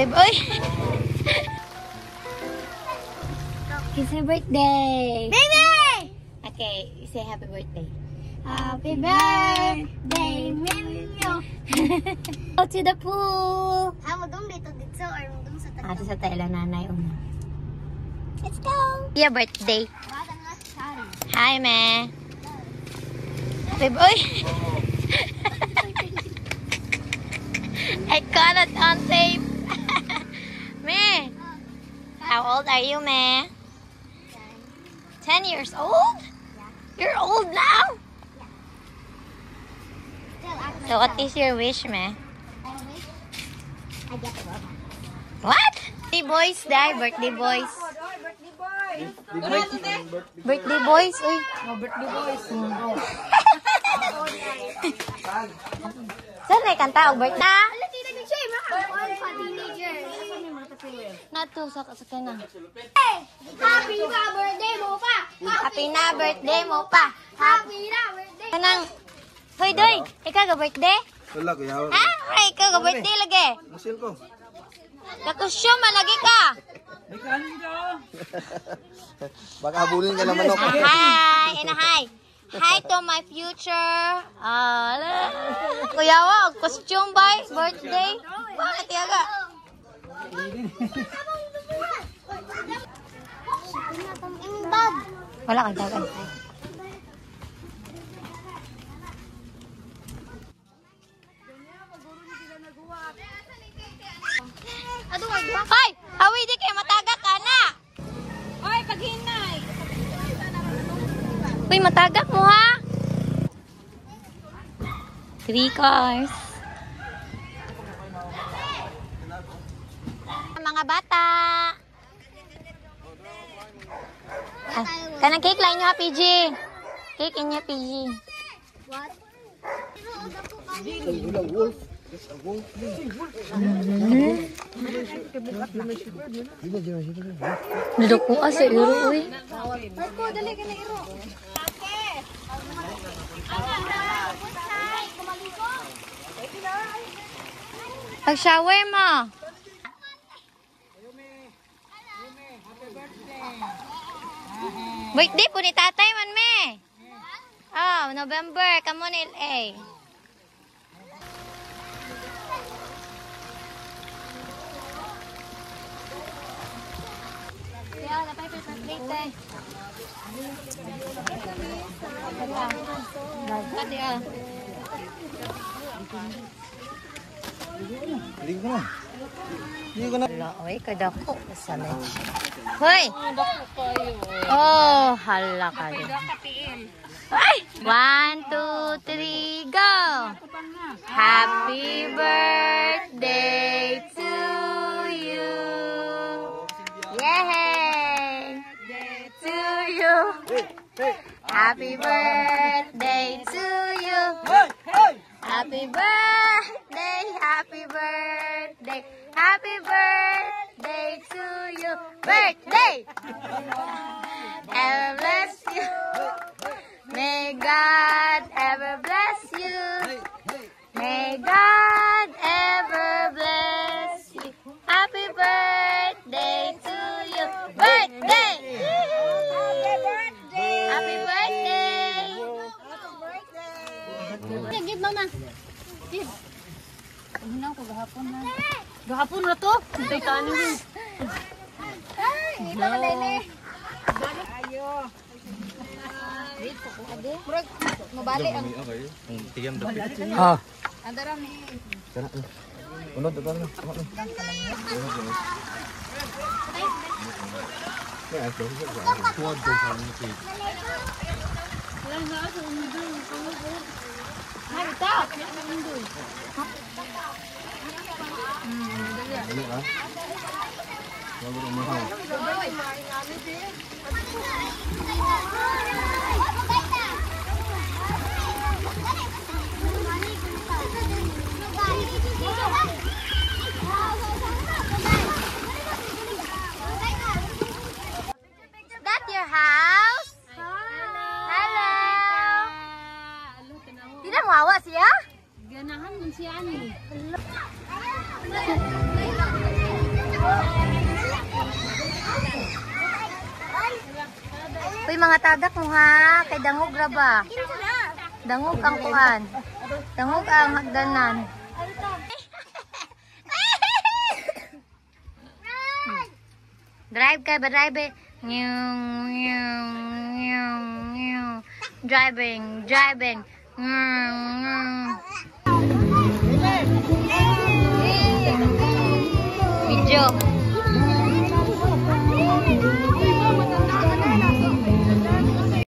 Happy boy. It's her birthday. Baby! Okay, you say happy birthday. Happy birthday, Mimyo. Go to the pool. Madung dito dito or madung sa tayo. Sa tela nanay una. Let's go. Yeah, birthday. Hi, ma. Happy boy. I got it on tape. Me. How old are you, ma? 10 years old? You're old now? So what is your wish, ma? I get the robot. What? Birthday boys, dai. Birthday boys. Birthday boys. Uy. Birthday boys. Saan may kanta o birthday? Nato sa kanang. Happy birthday mo pa! Happy na birthday mo pa. Happy na birthday! Kanang. Hoy, doy. Ikaw ga birthday? Wala ko yaw. Ha? Ay, ikaw ga birthday lagi. Musil ko. Kakusyo malagi ka. Baka habulin ka ng manok. Hi, and hi. Hi to my future. Kuya wa, costume by birthday. Bakit yaga? Wala kang dagan. Hoy! Hawi di kayo matagak ka na! Oy, paghinay. Uy, matagak mo ha? 3 cars. Mga bata. Kanang cake lang nyo ha, PG. Cake inyo, PG. What? Wolf. Duduk ko sa iro, uy. Marco, dali ka na iro. Pag-shower mo. Birthday po ni tatay man, me. Oh, November. Come on, LA. Yeah, napay birthday tay. Kati ah. Hindi ko na. Hindi ko na. Wala, oy, kadako. Sanay. Hoy! Oh, hala ka din. Ay! 1, 2, 3, go! Happy birthday to you! Yay! To you! Happy birthday to you! Happy birthday! Happy birthday! Happy birthday to you! Birthday! Ever bless you! May God ever bless you! May God ever bless you! Happy birthday to you! Birthday! Happy birthday! Give mama. Give. Hinaw ko gahapon na. Gahapon na to. Tay kanin din. Ay, ito ka dali. Ayo. Wait ko ko ade. Murag mabali ang Tiyam dapat. andara ni. Unod ito na. Tuwad ko sa mga cake. Hari ta. Ano ka? Wag mo mahal. Is that your house? Hello! Di na mawa siya? Ganahan din siya ani. Uy, mga tagak mo ha. Kay dangog ra ba? Dangog ang kuan. Dangog ang hagdanan. Drive ka ba? Drive. Driving. Video.